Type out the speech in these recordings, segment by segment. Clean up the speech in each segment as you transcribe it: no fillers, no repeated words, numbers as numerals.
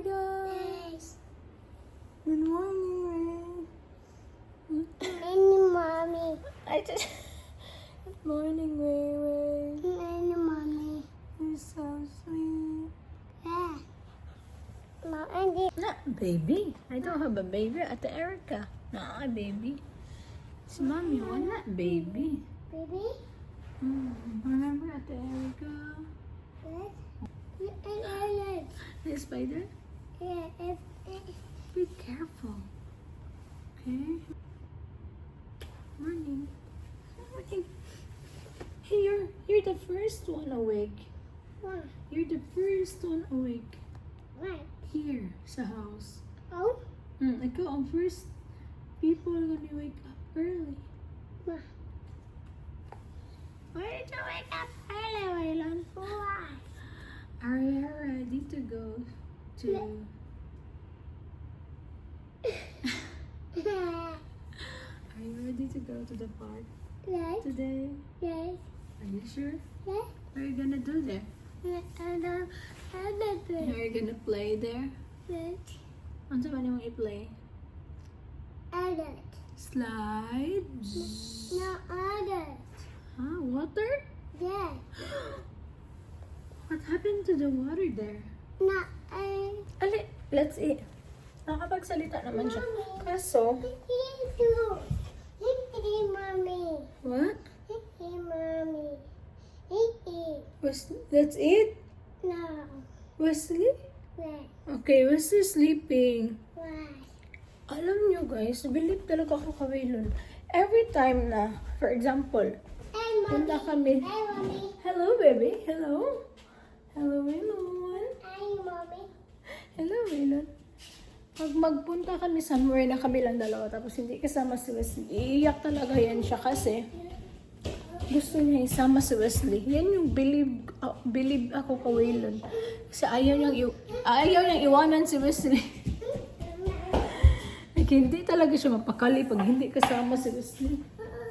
guys. Yes. Good morning, Any mommy. Ray. Good morning, Ray. Any mommy. You're so sweet. Yeah. Mommy. Not baby. I don't have a baby. Ate Erica. Nah, baby. Si Mommy, wala baby. Baby. Remember Ate Erica? Yes. And The spider? yeah. Be careful. Okay? Morning. Morning. Hey, you're the first one awake. What? You're the first one awake. What? Here, sa house. Oh. Ikaw ang first people gonna wake up early. What? Why did you wake up early, Waylon? Why? Are you ready to go to... Are you ready to go to the park Yes. today? Yes. Are you sure? Yes. What are you gonna do there? And Are you gonna play there? yes. Ano ba naman i-play? Adult. Slide? No adult. Huh? Water? Yes. What happened to the water there? No adult. Ali, let's eat. Nakapagsalita naman siya. Kaso, Hey, mommy. what? Hey, mommy. Hey. Let's eat? No. Wesley? Why? Okay, Wesley sleeping. Why? Alam nyo guys, believe talaga ako kawailon. Every time na, for example, Hey, punta mommy. kami. Hey, mommy. Hello, baby. Hello. Hello, Waylon. Hey, mommy. Hello, Waylon. Pag magpunta kami somewhere na kami lang dalawa, tapos hindi kasama si Wesley, iiyak talaga yan siya kasi gusto niya isama si Wesley. Yan yung believe ako kawailon. Kasi ayaw niyang iwanan si Wesley. Like, hindi talaga siya mapakali pag hindi kasama si Wesley.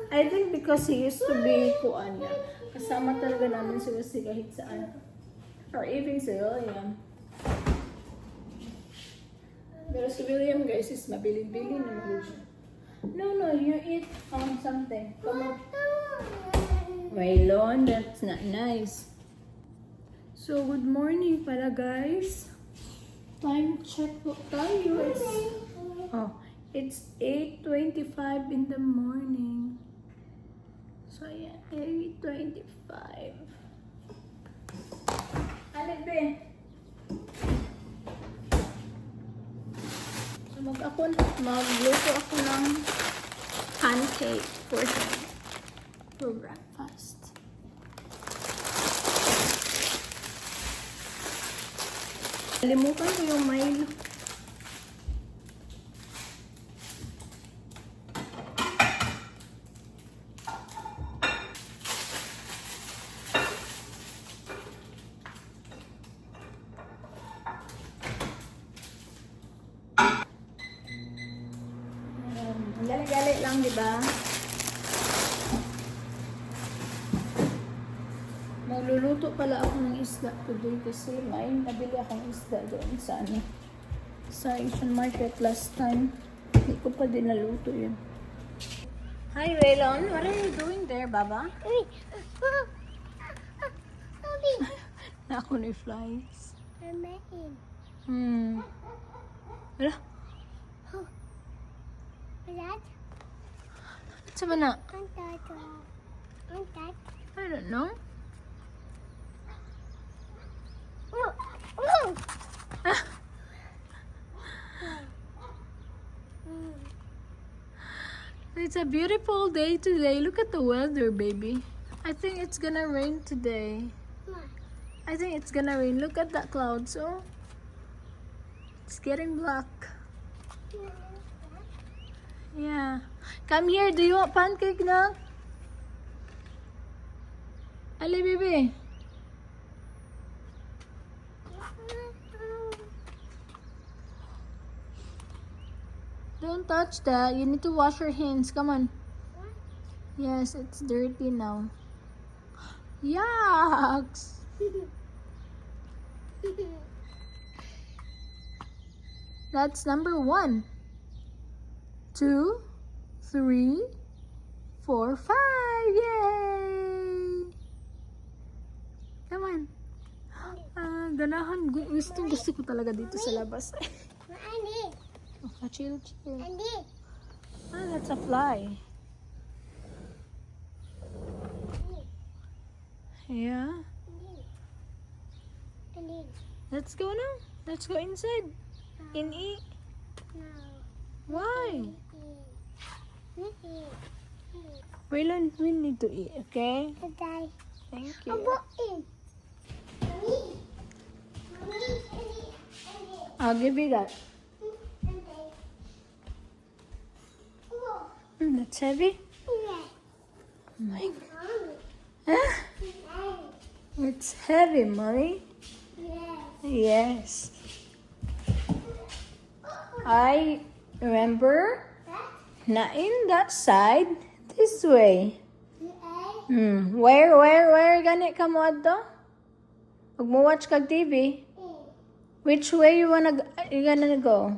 I think because he used to be kuan niya. Kasama talaga namin si Wesley kahit saan. Or even si William. Pero si William guys is mabili-bili naman siya. No, you eat something. Come on. Waylon, that's not nice. So, good morning pala guys. Time check po tayo. It's 8:25 in the morning. So, yeah, 8:25. Alin, be? So, magluto ako ng pancake for breakfast. Kalimutan ko yung Milo. Gali-gali lang, di ba? Magluluto pala ako ng isda today kasi may nabili akong isda doon sa Asian market last time. Hindi ko pa din naluto yun. Hi, Waylon. What are you doing there, Baba? Ako ni flies. Wala. Saan ba na? I don't know. It's a beautiful day today. Look at the weather, baby. I think it's gonna rain today. I think it's gonna rain. Look at that cloud. So it's getting black. Yeah. Come here. Do you want pancake now? Ali, baby. Don't touch that. You need to wash your hands. Come on. Yes, it's dirty now. Yucks. That's number 1. 2, 3, 4, 5. Yay! Come on. Ganahan. Gusto ko talaga dito sa labas. Andy. Chill. Andy. That's a fly. Yeah. Andy. Let's go now. Let's go inside. And eat. No. Why? Eat. Waylon, we need to eat, okay? Okay. Thank you. Mommy. Mommy. Andy. I'll give you that. That's heavy. Oh my God. Huh? It's heavy, mommy. Yes. I remember not in that side. This way. Where gani ka mo adto? Pag mo watch kag TV. Which way you gonna go?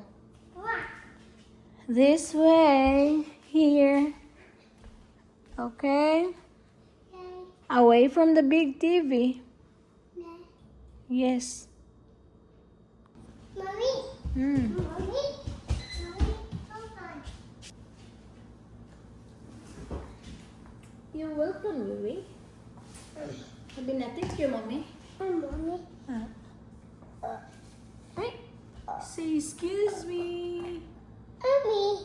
This way. Here. Okay. Away from the big TV. Yes. Mommy. Mm. Mommy. Hold on. You're welcome, Louie. Sabi na, thank you, mommy. Mommy. Hey. Say excuse me. Mommy.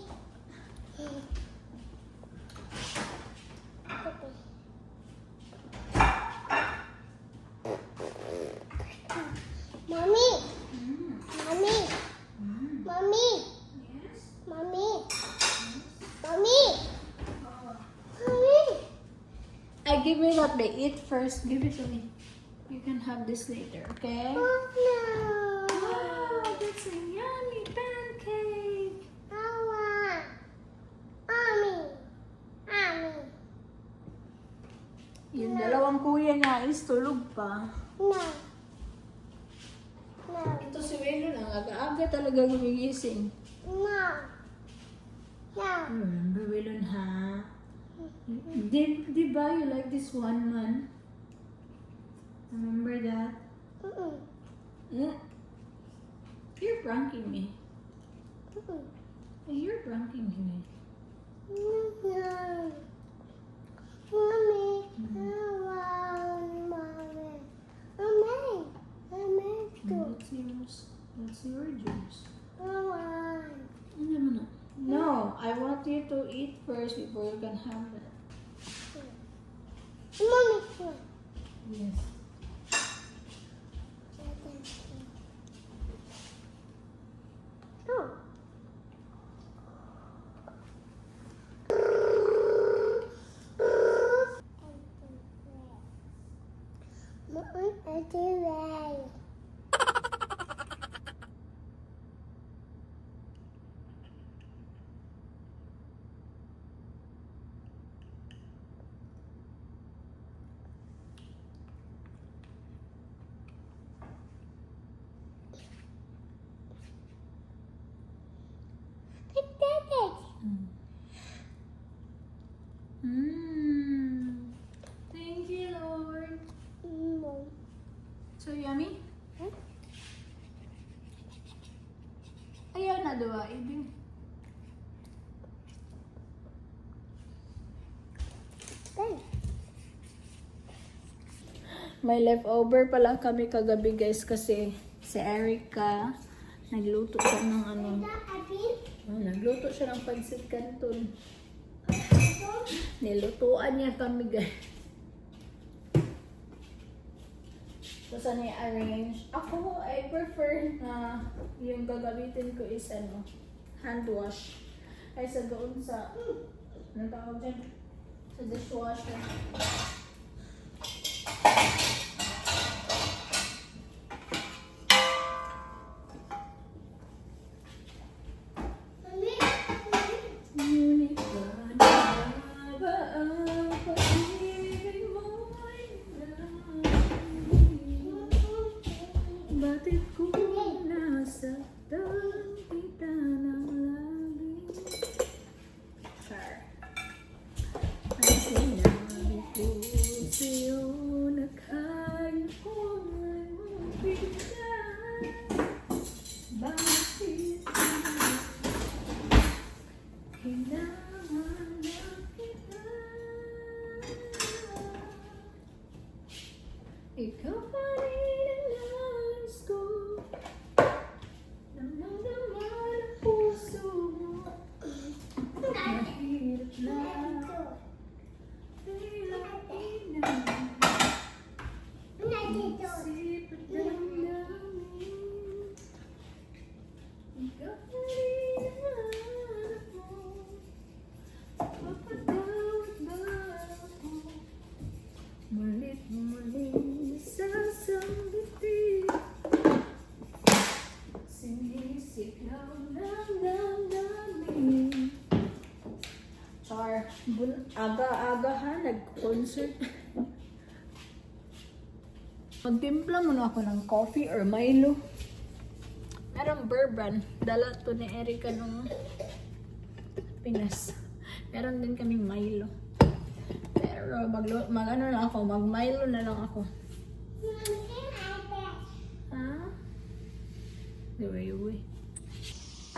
Mommy. Mommy. Mommy. Yes. Mommy. Mommy. Mommy. I give me that they eat first. Give it to me. You can have this later, okay? Oh no. Wow, that's a yummy pancake. I want. Mommy. Mommy. Yung dalawang kuya niya is tulog pa. No. No. Ito si Welo lang, aga-aga talaga gumigising. No. No. Remember, Welo, ha? Di ba you like this one man? Remember that? Mm. You're pranking me. You're pranking me. No. Mommy. I want mommy. Mommy. Mommy. That's yours. That's your juice. I want. No, I want you to eat first before you can have it. Mommy. Yes. Oh. I do right. Thank you, Lord. So yummy? Ayaw na daw, ibig. May leftover pa lang kami kagabi, guys, kasi si Erica nagluto siya ng ano. Nagluto siya ng pancit canton. Nilutuan niya kami, guys. Tapos ano i-arrange. Ako, I prefer na yung gagamitin ko is ano, hand wash. Ay sa doon sa, anong tawag dyan? Sa dishwasher. Bakit ko nasaktan? hinahanap kita. Ikaw pa rin ang nais ko. Naman ang puso mo. Mahirap lang. Tila ina. Isip at damdamin. Ikaw pa rin ang hanap mo. Papatawad ba ako? Mulit muling sasambitin. Sinisigaw ng damdamin. Char, aga-aga ha, nag-concert. Magtimpla muna ako ng coffee or Milo. Merong bourbon. Dala to ni Erica nung Pinas. Meron din kaming Milo. Pero mag-ano na ako, mag-Milo na lang ako. Ha? Uy.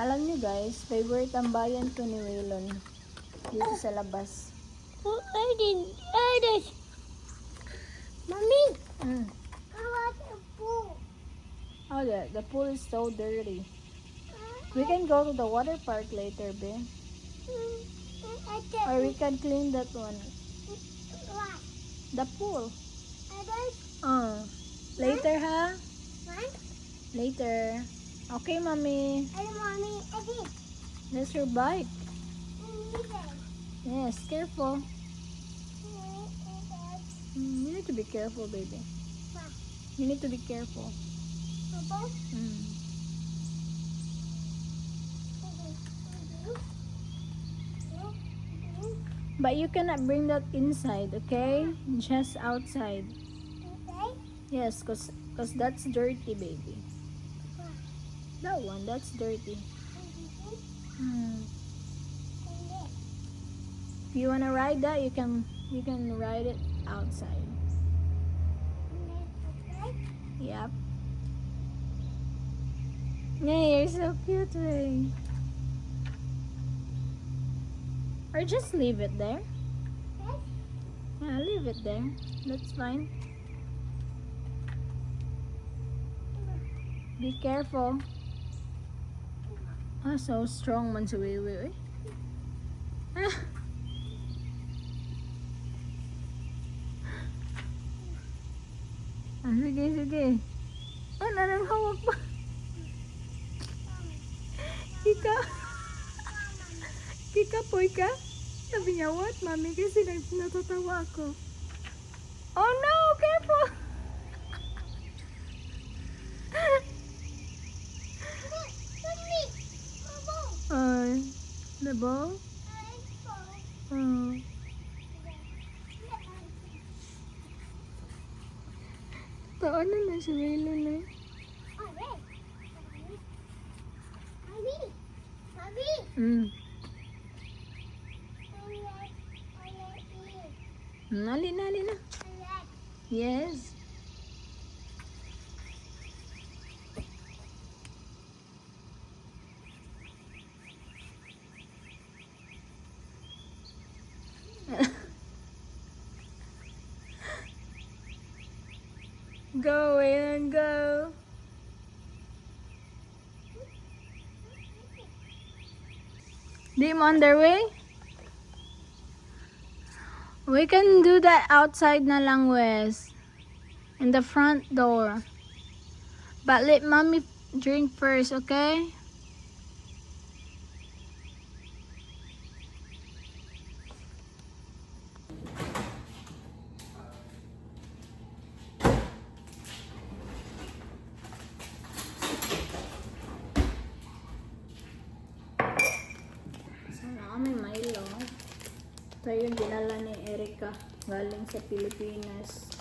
Alam niyo guys, favorite tambayan to ni Waylon. Dito sa labas. Oh, I did. Mommy, Mm. I want a pool. Oh, the pool is so dirty. We can go to the water park later, babe. Or we can clean that one. What? The pool. I don't Later, ha? want. Later. Okay, mommy. I don't want me. I did. That's your bike. Neither. Yes, careful. You need to be careful, baby. You need to be careful. Mm. But you cannot bring that inside, okay? Just outside. Yes, cause that's dirty, baby. That one, that's dirty. Mm. If you wanna ride that, you can ride it outside. Yep. Yeah, you're so cute, Ray. Or just leave it there. Yeah, leave it there. That's fine. Be careful. Ah, so strong man si Wiwi. Ah. Ah, sige. Ah, narang hawak pa. Kikapoy ka? Sabi niya, what, mami? Kasi natatawa ako. Oh no! Careful! Ay, the ball? Oh. Taon na si Milo na. Mm. Nali na. Yes. Go and go. Di mo underway? We can do that outside na lang, Wes. In the front door. But let mommy drink first, okay? Sana kami Milo. Ito yung dinala ni Erica galing sa Pilipinas.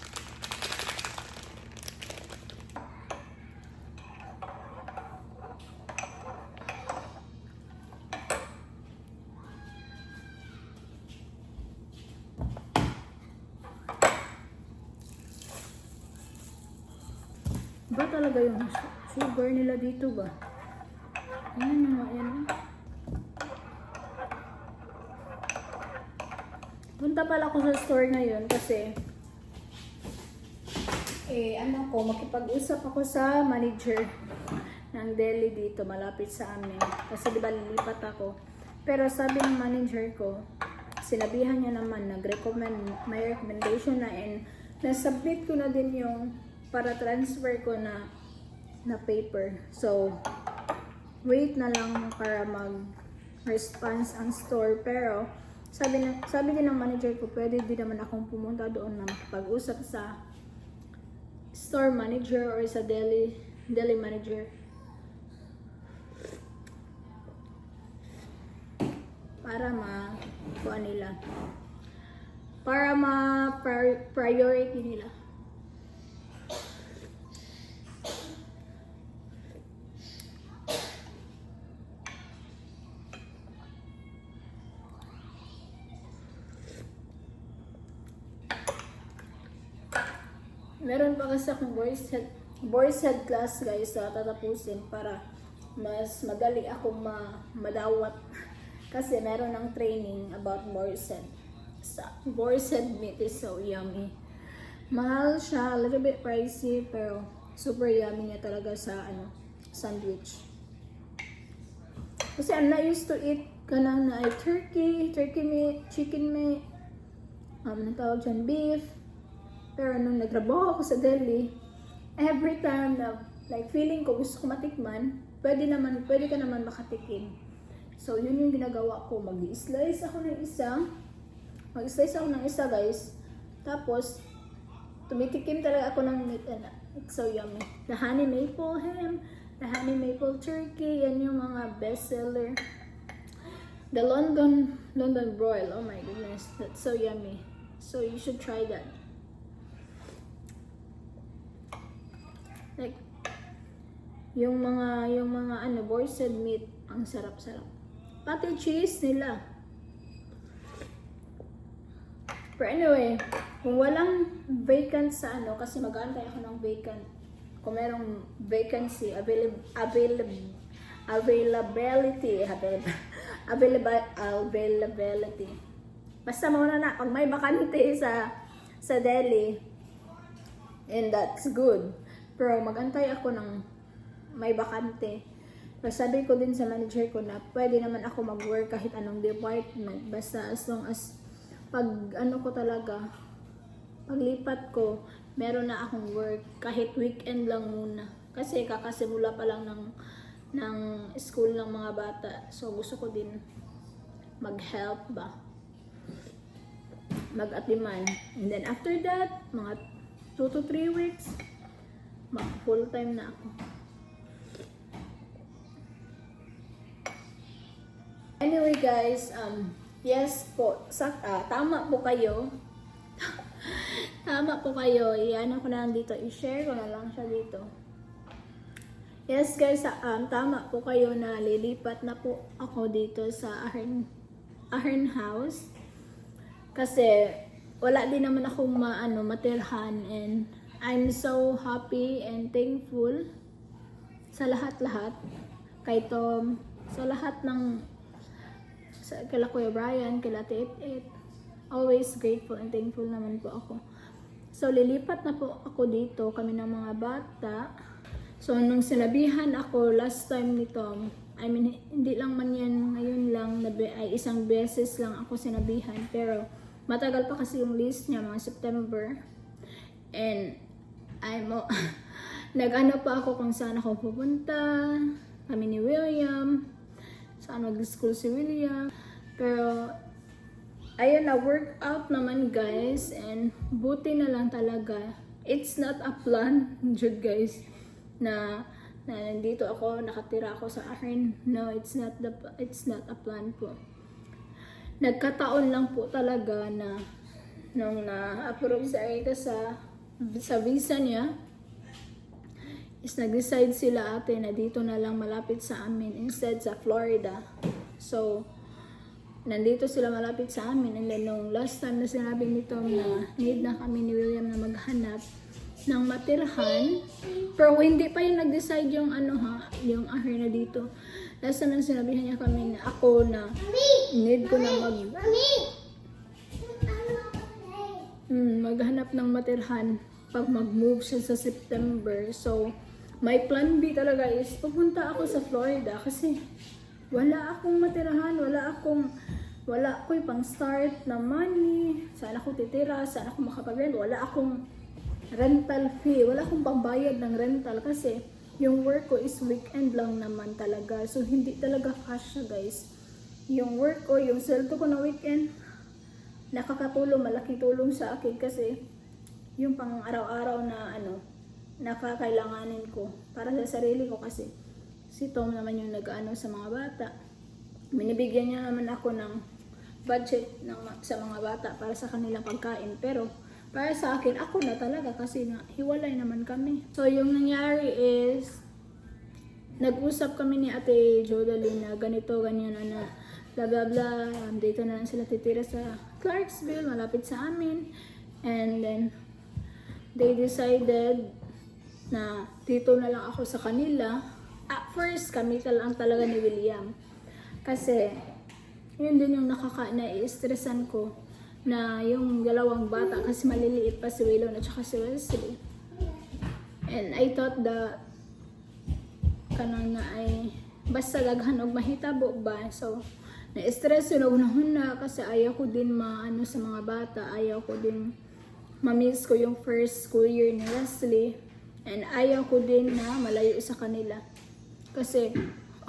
Ba talaga yung sugar nila dito ba? Ayan na nga, yan. Punta pala ako sa store ngayon kasi makipag-usap ako sa manager ng deli dito, malapit sa amin. Kasi di ba lilipat ako. Pero sabi ng manager ko, sinabihan niya naman, may recommendation na, and nasubmit ko na din yung para transfer ko na paper. So, wait na lang para mag-response ang store. Pero, sabi din ng manager ko, pwede din naman akong pumunta doon na makipag-usap sa store manager or sa deli manager para priority nila. Meron pa kasi akong voice head class guys na tatapusin para mas madali akong madawat kasi meron ng training about voice head. Voice head meat is so yummy. Mahal siya, a little bit pricey, pero super yummy niya talaga sa sandwich. Kasi I'm not used to eat kanang na turkey meat, chicken meat, natawag dyan beef. Pero nung nagtrabaho ako sa deli, every time na like feeling ko gusto ko matikman, pwede ka naman makatikim. So yun yung ginagawa ko, mag-slice ako ng isa guys. Tapos tumitikim talaga ako ng meat and it's so yummy. The honey maple ham, the honey maple turkey, yan yung mga best seller. The London broil, oh my goodness, that's so yummy. So you should try that. Like, yung mga voice head meat, ang sarap-sarap. Pati cheese nila. Pero anyway, kung walang vacant sa kasi mag-aantay ako ng vacant. Kung merong vacancy, availability. Basta muna na, pag may bakante sa deli, and that's good. Pero magantay ako ng may bakante. Pero sabi ko din sa manager ko na pwede naman ako mag-work kahit anong department. Basta as long as paglipat ko, meron na akong work kahit weekend lang muna. Kasi kakasimula pa lang ng school ng mga bata. So gusto ko din mag-help ba? Mag-atiman. And then after that, mga 2 to 3 weeks, full time na ako. Anyway guys, yes po, tama po kayo. Tama po kayo. Iyan ako na lang dito. I-share ko na lang siya dito. Yes guys, tama po kayo na lilipat na po ako dito sa Ahern House. Kasi wala din naman akong matirhan, and I'm so happy and thankful sa lahat-lahat. Kay Tom, sa lahat kila Kuya Brian, kila Tit. Always grateful and thankful naman po ako. So, lilipat na po ako dito, kami ng mga bata. So, nung sinabihan ako last time ni Tom, I mean, hindi lang man yan, ngayon lang, ay isang beses lang ako sinabihan. Pero, matagal pa kasi yung list niya, mga September. And, nag-ano pa ako kung saan ako pupunta, kami ni William, saan mag-school si William. Pero, ayun na, workout naman guys, and buti na lang talaga. It's not a plan, Jude guys, na nandito ako, nakatira ako sa Ahern. No, it's not a plan po. Nagkataon lang po talaga na nung na-approve sa Erika sa visa niya, is nag-decide sila ate na dito na lang malapit sa amin instead sa Florida. So, nandito sila malapit sa amin. And then, nung last time na sinabi ni Tom na need na kami ni William na maghanap ng matirhan, pero hindi pa yung nag-decide yung yung Ahern na dito. Last time na sinabihan niya kami na ako na need ko na maghanap ng matirhan pag mag-move siya sa September. So, my plan B talaga is pupunta ako sa Florida kasi wala akong matirhan, wala akong pang start na money, saan ako titira, saan ako makapag-rent, wala akong rental fee, wala akong pambayad ng rental kasi yung work ko is weekend lang naman talaga. So, hindi talaga cash siya, guys. Yung work ko, yung sweldo ko na weekend, nakakatulong, malaking tulong sa akin kasi yung pang araw-araw na nakakailanganin ko para sa sarili ko kasi si Tom naman yung nag-ano sa mga bata. Binibigyan niya naman ako ng budget sa mga bata para sa kanilang pagkain. Pero para sa akin, ako na talaga kasi hiwalay naman kami. So yung nangyari is, nag-usap kami ni Ate Jodeline na ganito, ganyan, bla bla bla. Dito na lang sila titira sa Clarksville, malapit sa amin. And then, they decided na dito na lang ako sa kanila. At first, kami lang talaga ni William. Kasi, yun din yung nai-stressan ko na yung dalawang bata kasi maliliit pa si Willow at saka si Wesley. And I thought that kanang na ay basta daghan og mahitabo ba. So, na-stress yun una kasi ayaw ko din maano sa mga bata. Ayaw ko din ma-miss ko yung first school year ni Wesley. And ayaw ko din na malayo sa kanila. Kasi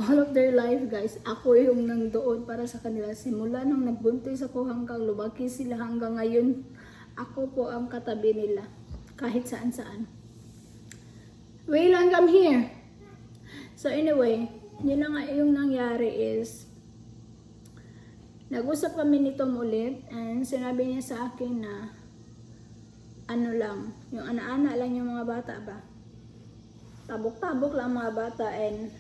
all of their life, guys, ako yung nandoon para sa kanila. Simula nung nagbuntis ako hanggang lumaki sila hanggang ngayon, ako po ang katabi nila. Kahit saan-saan. Wailan, come here! So anyway, yun na nga yung nangyari is, nag-usap kami ni Tom ulit and sinabi niya sa akin na ano lang, yung ana-ana lang yung mga bata ba. Tabok-tabok lang mga bata and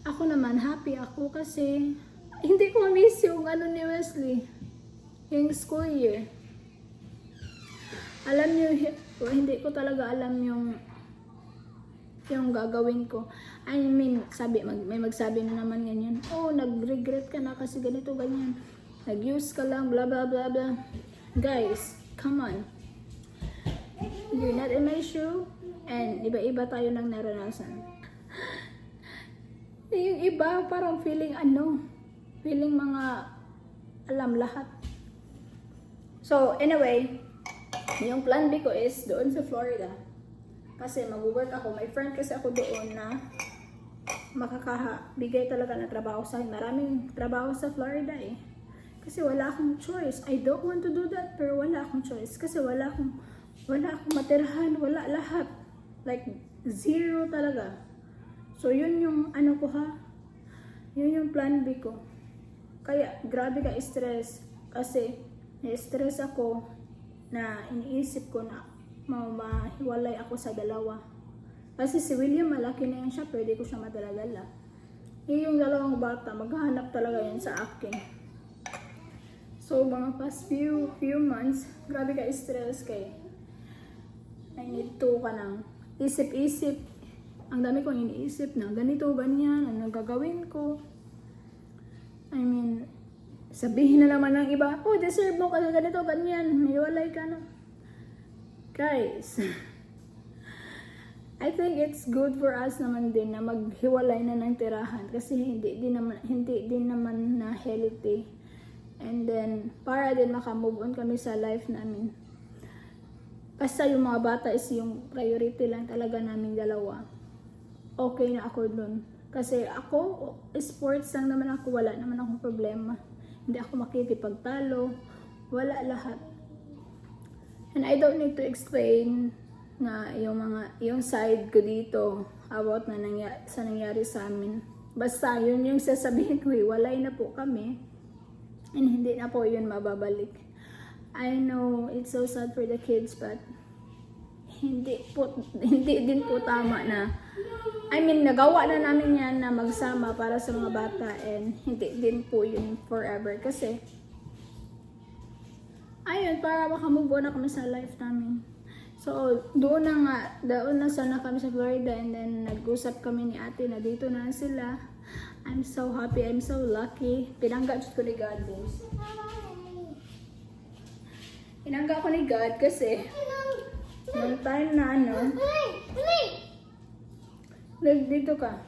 ako naman happy ako kasi hindi ko miss yung ano ni Wesley, yung school year. Alam niyo, hindi ko talaga alam yung gagawin ko. I mean, may magsabi na naman ganyan, oh, nag-regret ka na kasi ganito, ganyan. Nag-use ka lang, blah, blah, blah, blah. Guys, come on. You're not in my shoe, and iba-iba tayo ng naranasan. Yung iba, parang feeling mga alam lahat. So, anyway, yung plan B ko is doon sa Florida. Kasi mag-work ako, may friend kasi ako doon na makakabigay talaga ng trabaho sa akin. Maraming trabaho sa Florida eh. Kasi wala akong choice. I don't want to do that, pero wala akong choice. Kasi wala akong matirahan, wala lahat. Like, zero talaga. So, yun yung ano ko ha. Yun yung plan B ko. Kaya, grabe ka stress. Kasi, na-stress ako na iniisip ko na mahiwalay ako sa dalawa. Kasi si William, malaki na yan siya, pwede ko siya madala-dala. Yung dalawang bata, maghahanap talaga yan sa akin. So, mga past few months, grabe ka stress kay I need to ka nang isip-isip. Ang dami kong iniisip na ganito, ganyan, ano gagawin ko. I mean, sabihin na naman ng iba, oh, deserve mo kasi ganito, ganyan, hiwalay ka na. Guys, I think it's good for us naman din na maghiwalay na ng tirahan kasi hindi din naman na healthy. And then, para din makamove on kami sa life namin. Basta yung mga bata is yung priority lang talaga namin dalawa. Okay na ako dun. Kasi ako, sports lang naman ako, wala naman akong problema. Hindi ako makikipagtalo, wala lahat. And I don't need to explain na yung side ko dito about na nangyari sa amin. Basta yun yung sasabihin ko, walay na po kami. And hindi na po yun mababalik. I know it's so sad for the kids, but hindi din po tama na, I mean, nagawa na namin yan na magsama para sa mga bata and hindi din po yun forever kasi ayun, para makamove on na kami sa life namin. So, doon na sana kami sa Florida and then nag-usap kami ni ate na dito na sila. I'm so happy, I'm so lucky. Pinanggat ko ni God, guys. Inangga ko ni God kasi nung time na dito ka.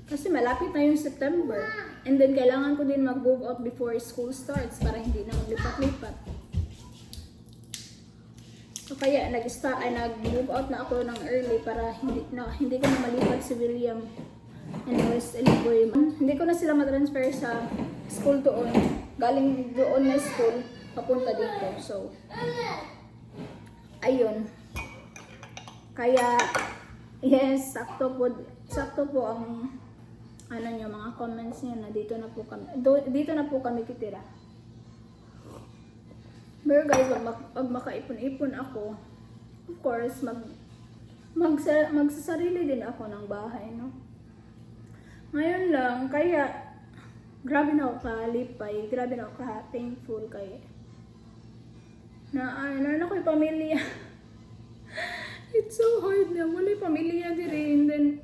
Kasi malapit na yung September. And then kailangan ko din mag-move out before school starts para hindi na maglipat-lipat. So kaya nag-move out na ako ng early para hindi ko na malipat si William and West Eliboy. Hindi ko na sila matransfer sa school doon. Galing doon na school, papunta dito. So, ayun. Kaya, yes, sakto po ang mga comments niya na dito na po kami titira. Pero guys, pag makaipon-ipon ako, of course, magsasarili din ako ng bahay, no? Ngayon lang, kaya grabe na ako kalipay, grabe na ako thankful kay na ako yung pamilya. It's so hard na wala yung pamilya din. And then,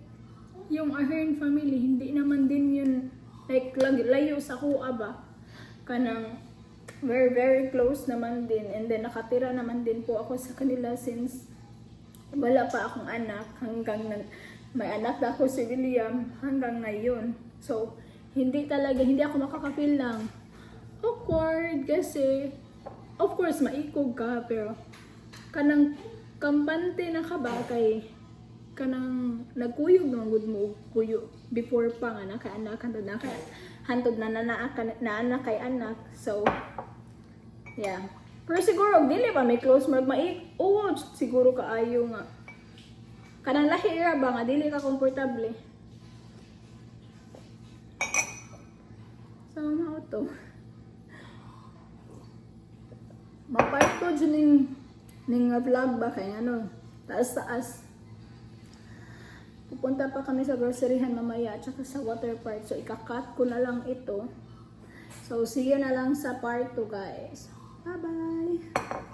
yung Ahern family, hindi naman din yun, like, layo sa kuha ba? Kanang, very, very close naman din. And then, nakatira naman din po ako sa kanila since wala pa akong anak. Hanggang may anak na ako si William hanggang ngayon. So, hindi ako makaka-feel lang awkward kasi, of course, maikog ka, pero kanang kampante na ka ba kay kanang nagkuyog ng good mo kuyo before pa nga naka-anak hantod na anak kay anak. So, yeah. Pero siguro, dili pa may close siguro kaayo nga. Kanang lahi ra ba nga, dili ka komportable. Sama to. Mapart ko dyan ning vlog ba kay taas-taas. Pupunta pa kami sa groceryhan mamaya at saka sa water park. So, ikakat ko na lang ito. So, see you na lang sa part 2, guys. Bye-bye!